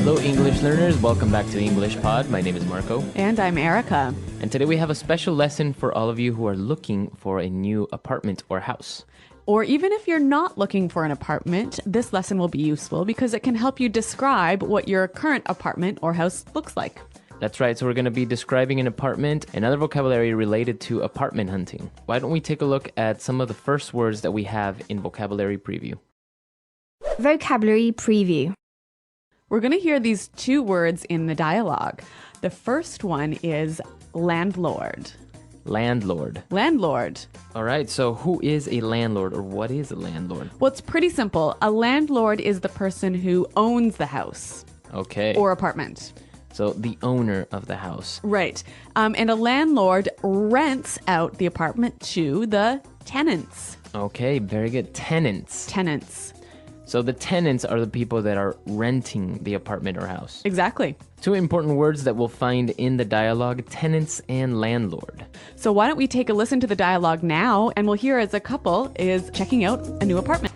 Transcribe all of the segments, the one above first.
Hello, English learners. Welcome back to English Pod. My name is Marco. And I'm Erica. And today we have a special lesson for all of you who are looking for a new apartment or house. Or even if you're not looking for an apartment, this lesson will be useful because it can help you describe what your current apartment or house looks like. That's right. So we're going to be describing an apartment and other vocabulary related to apartment hunting. Why don't we take a look at some of the first words that we have in Vocabulary Preview? Vocabulary Preview. We're going to hear these two words in the dialogue. The first one is landlord. Landlord. Landlord. All right. So who is a landlord, or what is a landlord? Well, it's pretty simple. A landlord is the person who owns the house. Okay. Or apartment. So the owner of the house. Right. And a landlord rents out the apartment to the tenants. Okay. Very good. Tenants. Tenants. So the tenants are the people that are renting the apartment or house. Exactly. Two important words that we'll find in the dialogue, tenants and landlord. So why don't we take a listen to the dialogue now, and we'll hear as a couple is checking out a new apartment.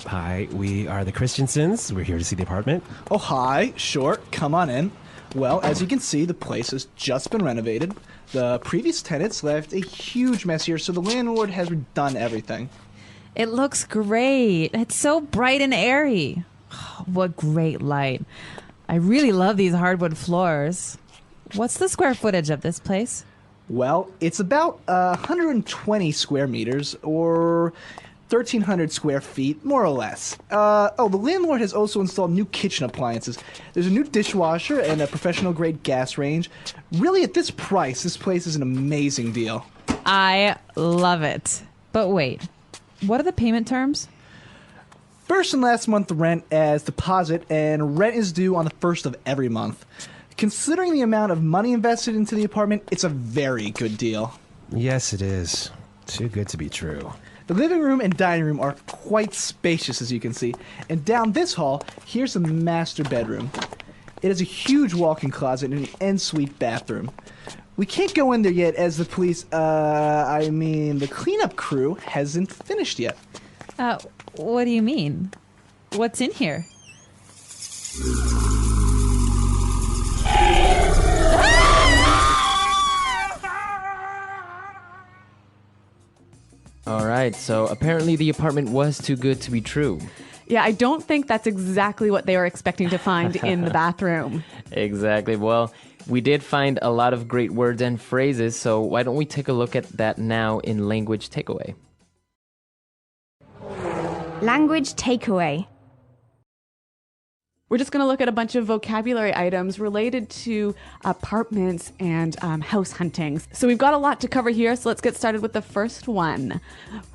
Hi, we are the Christiansens. We're here to see the apartment. Oh, hi. Sure. Come on in. Well, as you can see, the place has just been renovated. The previous tenants left a huge mess here, so the landlord has redone everything. It looks great. It's so bright and airy. Oh, what great light. I really love these hardwood floors. What's the square footage of this place? Well, it's about 120 square meters, or 1,300 square feet, more or less. The landlord has also installed new kitchen appliances. There's a new dishwasher and a professional-grade gas range. Really, at this price, this place is an amazing deal. I love it. But wait, what are the payment terms? First and last month rent as deposit, and rent is due on the first of every month. Considering the amount of money invested into the apartment, it's a very good deal. Yes, it is. Too good to be true. The living room and dining room are quite spacious, as you can see. And down this hall, here's the master bedroom. It has a huge walk-in closet and an ensuite bathroom. We can't go in there yet as the the cleanup crew hasn't finished yet. What do you mean? What's in here? All right. So apparently the apartment was too good to be true. Yeah, I don't think that's exactly what they were expecting to find in the bathroom. Exactly. Well, we did find a lot of great words and phrases, so why don't we take a look at that now in Language Takeaway? Language Takeaway. We're just going to look at a bunch of vocabulary items related to apartments and house hunting. So we've got a lot to cover here, so let's get started with the first one.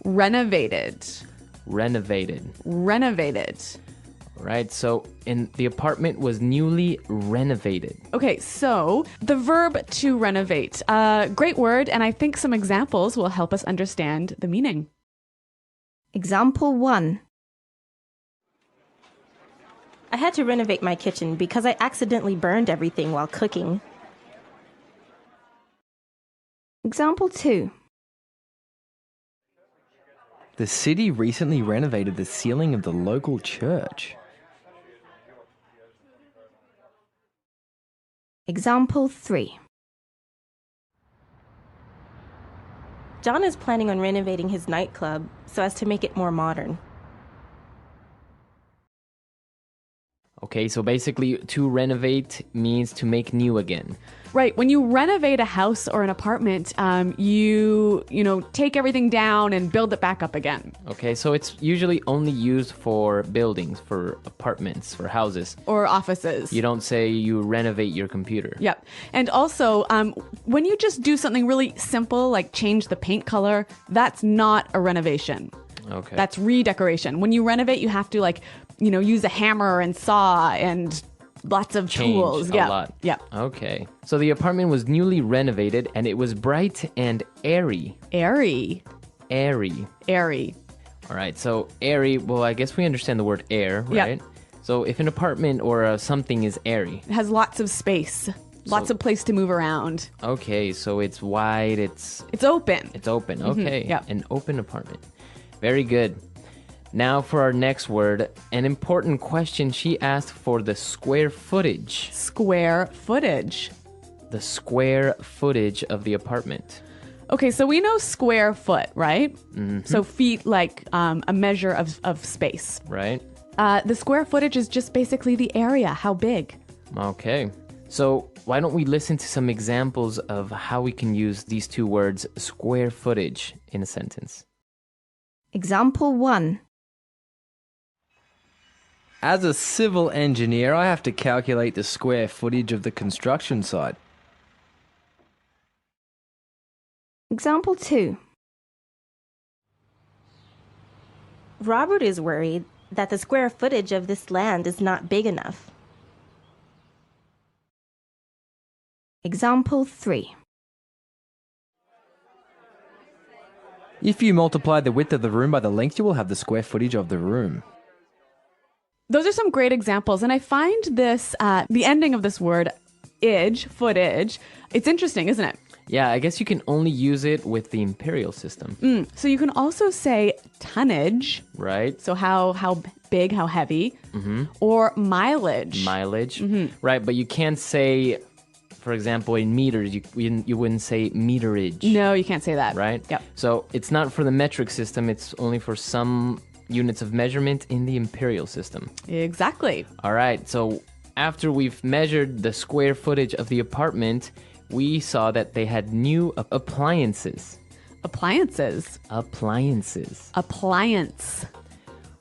Renovated. Renovated. Renovated. Right, so the apartment was newly renovated. Okay, so the verb to renovate. Great word, and I think some examples will help us understand the meaning. Example 1. I had to renovate my kitchen because I accidentally burned everything while cooking. Example 2. The city recently renovated the ceiling of the local church. Example 3. John is planning on renovating his nightclub so as to make it more modern. Okay, so basically to renovate means to make new again. Right. When you renovate a house or an apartment, you take everything down and build it back up again. Okay, so it's usually only used for buildings, for apartments, for houses. Or offices. You don't say you renovate your computer. Yep. And also, when you just do something really simple, like change the paint color, that's not a renovation. Okay. That's redecoration. When you renovate, you have to use a hammer and saw and lots of tools. A lot. Yeah. Okay. So the apartment was newly renovated and it was bright and airy. Airy. Airy. Airy. All right. So airy, well, I guess we understand the word air, right? Yeah. So if an apartment or something is airy. It has lots of space. Lots of place to move around. Okay. So it's wide. It's open. It's open. Okay. Yeah. An open apartment. Very good. Now for our next word, an important question. She asked for the square footage. Square footage. The square footage of the apartment. Okay, so we know square foot, right? So feet like a measure of space. Right? The square footage is just basically the area, how big. Okay. So why don't we listen to some examples of how we can use these two words, square footage, in a sentence. Example 1. As a civil engineer, I have to calculate the square footage of the construction site. Example 2. Robert is worried that the square footage of this land is not big enough. Example 3. If you multiply the width of the room by the length, you will have the square footage of the room. Those are some great examples, and I find this, the ending of this word, footage, it's interesting, isn't it? Yeah, I guess you can only use it with the imperial system. So you can also say tonnage, Right? so how big, how heavy, or mileage. Mileage. Right, but you can't say, for example, in meters, you wouldn't say meterage. No, you can't say that. Right? Yep. So it's not for the metric system, it's only for some units of measurement in the imperial system. Exactly. All right, so after we've measured the square footage of the apartment, we saw that they had new appliances. Appliances. Appliances. Appliance.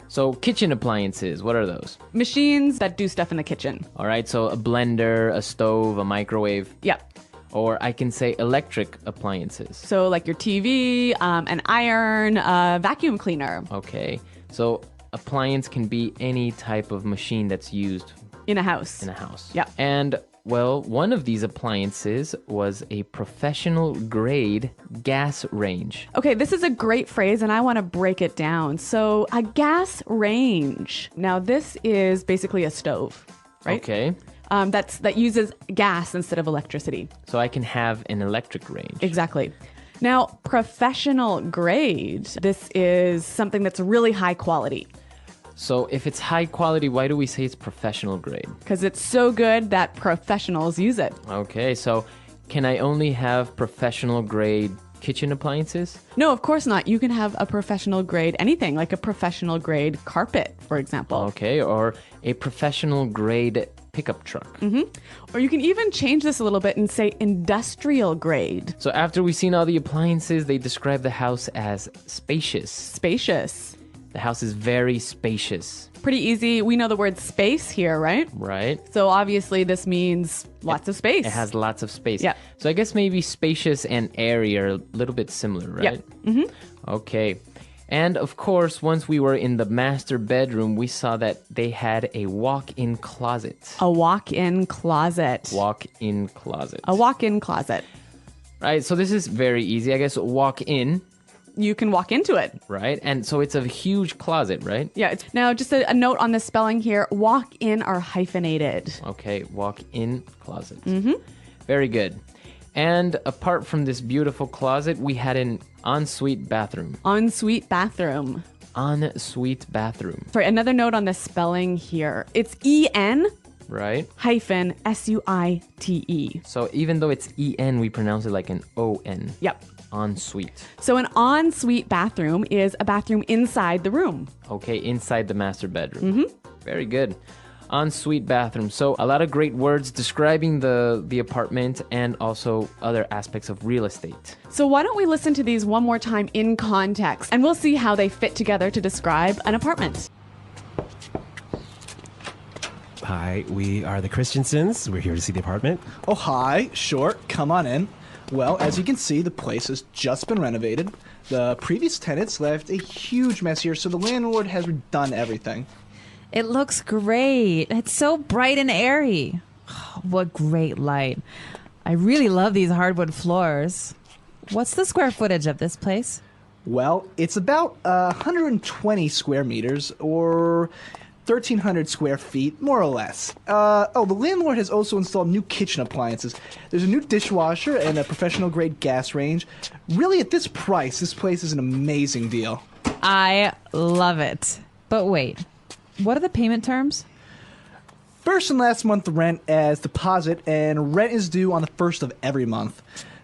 So kitchen appliances, what are those? Machines that do stuff in the kitchen. All right, so a blender, a stove, a microwave. Yep. Or I can say electric appliances. So like your TV, an iron, a vacuum cleaner. Okay, so appliance can be any type of machine that's used In a house. in a house. Yeah. And, well, one of these appliances was a professional grade gas range. Okay, this is a great phrase and I want to break it down. So a gas range. Now this is basically a stove, right? Okay, That uses gas instead of electricity. so I can have an electric range. Exactly. Now, professional grade, this is something that's really high quality So if it's high quality, why do we say it's professional grade? because it's so good that professionals use it. Okay, so can I only have professional grade kitchen appliances? No, of course not. You can have a professional grade anything, like a professional grade carpet, for example. Okay, or a professional grade pickup truck. Or you can even change this a little bit and say industrial grade. So after we've seen all the appliances, they describe the house as spacious. Spacious. The house is very spacious, Pretty easy. We know the word space here, right? right? So obviously this means lots of space. It has lots of space. Yeah. So I guess maybe spacious and airy are a little bit similar, right? Yeah. Okay. And of course, once we were in the master bedroom, we saw that they had a walk-in closet. A walk-in closet. Walk-in closet. A walk-in closet. Right, so this is very easy. I guess walk in, You can walk into it. right? And so it's a huge closet, right? Yeah. Now, just a note on the spelling here. Walk in are hyphenated. Okay, walk-in closet. Very good. And apart from this beautiful closet, we had an ensuite bathroom. Ensuite bathroom. Ensuite bathroom, Sorry, another note on the spelling here. It's E-N right? hyphen S-U-I-T-E. So even though it's E-N, we pronounce it like an O-N. Yep. Ensuite. So an ensuite bathroom is a bathroom inside the room. Okay, inside the master bedroom. Very good. Ensuite bathroom. So a lot of great words describing the apartment and also other aspects of real estate. So why don't we listen to these one more time in context, and we'll see how they fit together to describe an apartment. Hi, we are the Christiansens. We're here to see the apartment. Oh, hi. Sure. Come on in. Well, as you can see, the place has just been renovated. The previous tenants left a huge mess here, so the landlord has redone everything. It looks great. It's so bright and airy. Oh, what great light. I really love these hardwood floors. What's the square footage of this place? Well, it's about 120 square meters, or 1,300 square feet, more or less. The landlord has also installed new kitchen appliances. There's a new dishwasher and a professional-grade gas range. Really, at this price, this place is an amazing deal. I love it. But wait, what are the payment terms? First and last month rent as deposit, and rent is due on the first of every month.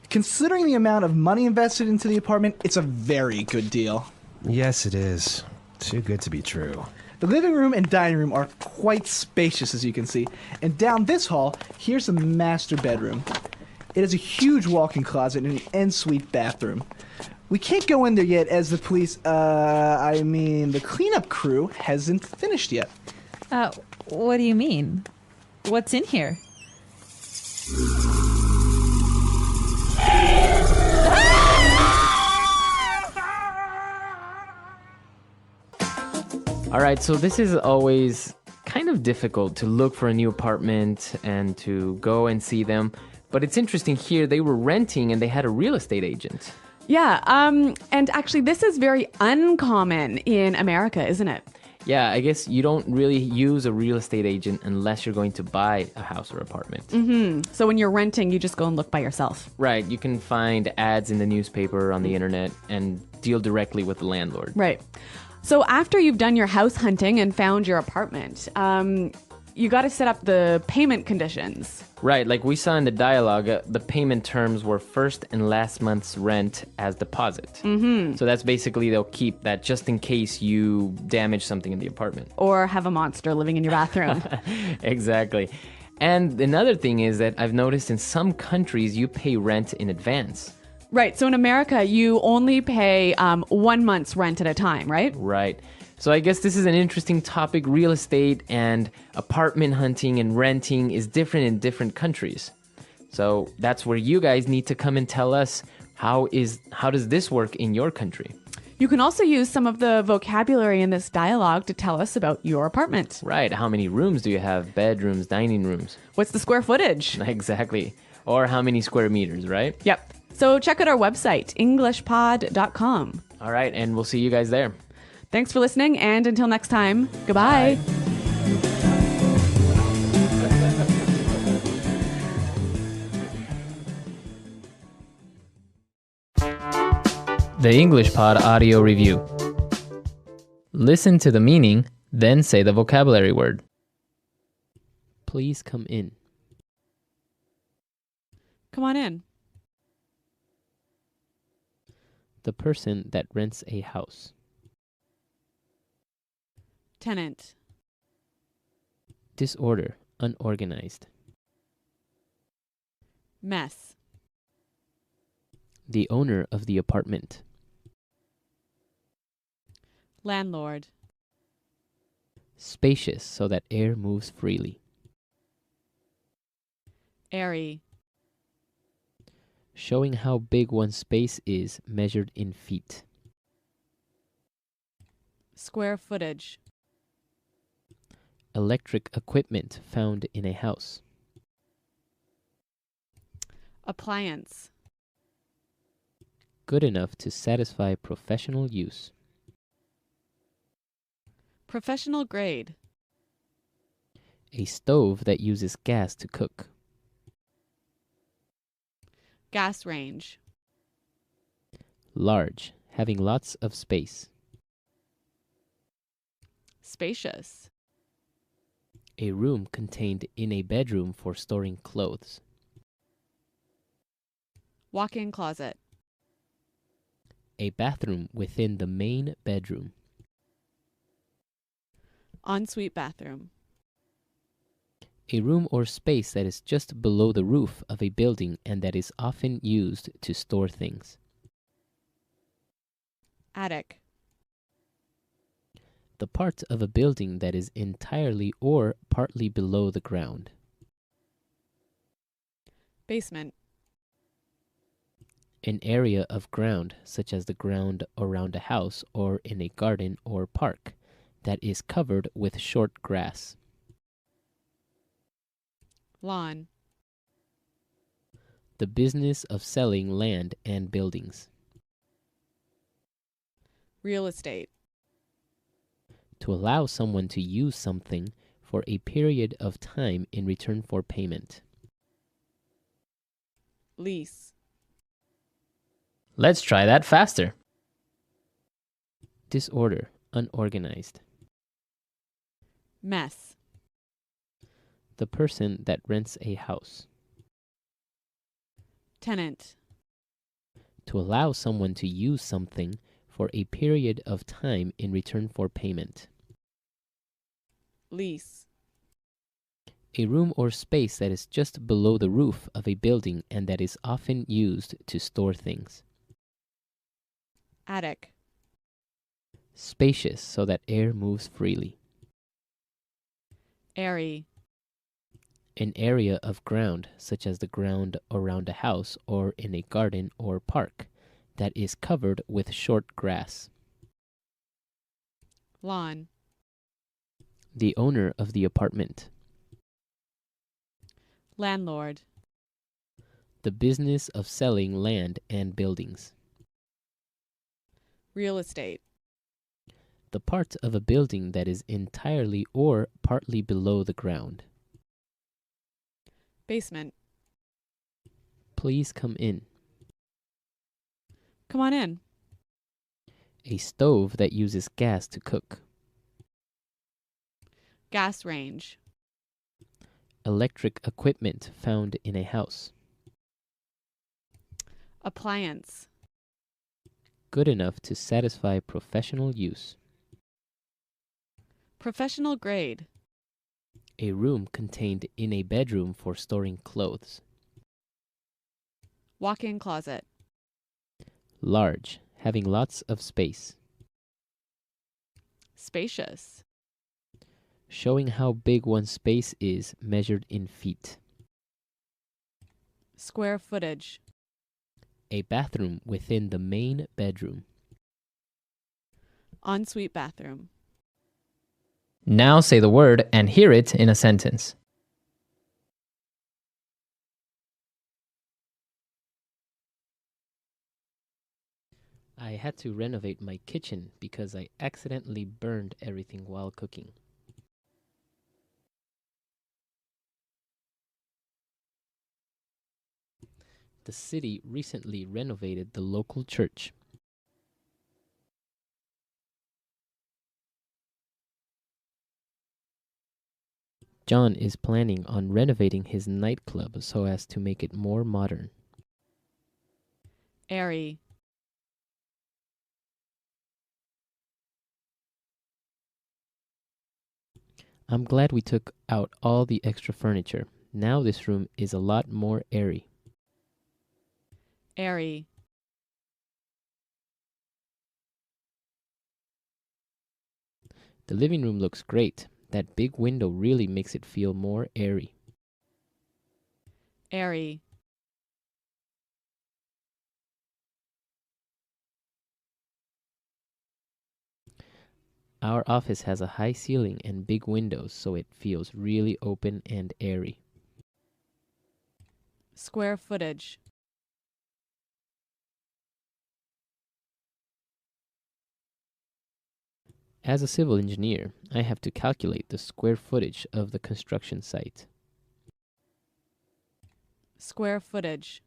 Considering the amount of money invested into the apartment, it's a very good deal. Yes, it is. Too good to be true. The living room and dining room are quite spacious, as you can see. And down this hall, here's the master bedroom. It has a huge walk-in closet and an ensuite bathroom. We can't go in there yet as the the cleanup crew hasn't finished yet. What do you mean? What's in here? All right, so this is always kind of difficult to look for a new apartment and to go and see them. But it's interesting here, they were renting and they had a real estate agent. Yeah, and actually this is very uncommon in America, isn't it? Yeah, I guess you don't really use a real estate agent unless you're going to buy a house or apartment. So when you're renting, you just go and look by yourself. Right, you can find ads in the newspaper, on the internet, and deal directly with the landlord. Right. So after you've done your house hunting and found your apartment, you got to set up the payment conditions. Right, like we saw in the dialogue, the payment terms were first and last month's rent as deposit. So that's basically they'll keep that just in case you damage something in the apartment. Or have a monster living in your bathroom. Exactly. And another thing is that I've noticed in some countries you pay rent in advance. Right. So in America, you only pay 1 month's rent at a time, right? Right. So I guess this is an interesting topic. Real estate and apartment hunting and renting is different in different countries. So that's where you guys need to come and tell us how does this work in your country? You can also use some of the vocabulary in this dialogue to tell us about your apartment. Right. How many rooms do you have? Bedrooms, dining rooms? What's the square footage? Exactly. Or how many square meters, right? Yep. So check out our website, englishpod.com. All right. And we'll see you guys there. Thanks for listening, and until next time, goodbye. The English Pod Audio Review. Listen to the meaning, then say the vocabulary word. Please come in. Come on in. The person that rents a house. Tenant. Disorder, unorganized. Mess. The owner of the apartment. Landlord. Spacious so that air moves freely. Airy. Showing how big one's space is measured in feet. Square footage. Electric equipment found in a house. Appliance. Good enough to satisfy professional use. Professional grade. A stove that uses gas to cook. Gas range. Large, having lots of space. Spacious. A room contained in a bedroom for storing clothes. Walk-in closet. A bathroom within the main bedroom. Ensuite bathroom. A room or space that is just below the roof of a building and that is often used to store things. Attic. The part of a building that is entirely or partly below the ground. Basement. An area of ground, such as the ground around a house or in a garden or park, that is covered with short grass. Lawn. The business of selling land and buildings. Real estate. To allow someone to use something for a period of time in return for payment. Lease. Let's try that faster. Disorder, unorganized. Mess. The person that rents a house. Tenant. To allow someone to use something for a period of time in return for payment. Lease. A room or space that is just below the roof of a building and that is often used to store things. Attic. Spacious so that air moves freely. Airy. An area of ground, such as the ground around a house or in a garden or park, that is covered with short grass. Lawn. The owner of the apartment. Landlord. The business of selling land and buildings. Real estate. The part of a building that is entirely or partly below the ground. Basement. Please come in. Come on in. A stove that uses gas to cook. Gas range. Electric equipment found in a house. Appliance. Good enough to satisfy professional use. Professional grade. A room contained in a bedroom for storing clothes. Walk-in closet. Large, having lots of space. Spacious. Showing how big one's space is measured in feet. Square footage. A bathroom within the main bedroom. Ensuite bathroom. Now say the word and hear it in a sentence. I had to renovate my kitchen because I accidentally burned everything while cooking. The city recently renovated the local church. John is planning on renovating his nightclub so as to make it more modern. Airy. I'm glad we took out all the extra furniture. Now this room is a lot more airy. Airy. The living room looks great. That big window really makes it feel more airy. Airy. Our office has a high ceiling and big windows, so it feels really open and airy. Square footage. As a civil engineer, I have to calculate the square footage of the construction site. Square footage.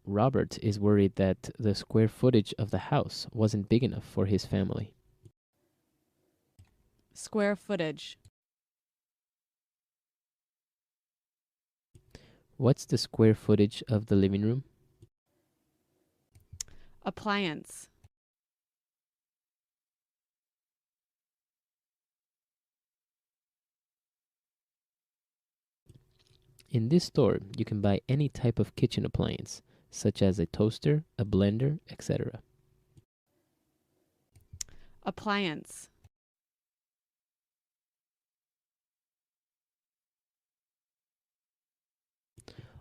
Robert is worried that the square footage of the house wasn't big enough for his family. Square footage. What's the square footage of the living room? Appliance. In this store, you can buy any type of kitchen appliance, such as a toaster, a blender, etc. Appliance.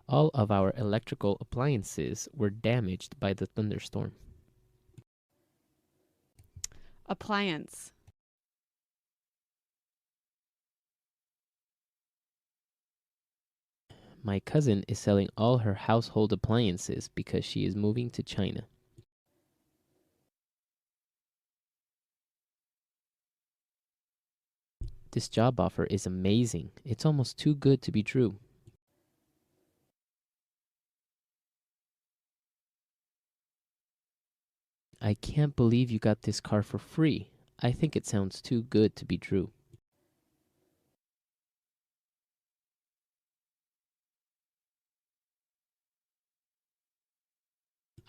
All of our electrical appliances were damaged by the thunderstorm. Appliance. My cousin is selling all her household appliances because she is moving to China. This job offer is amazing. It's almost too good to be true. I can't believe you got this car for free. I think it sounds too good to be true.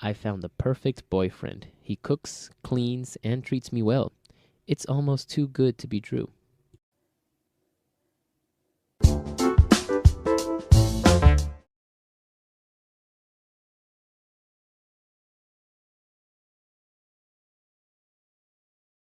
I found the perfect boyfriend. He cooks, cleans, and treats me well. It's almost too good to be true.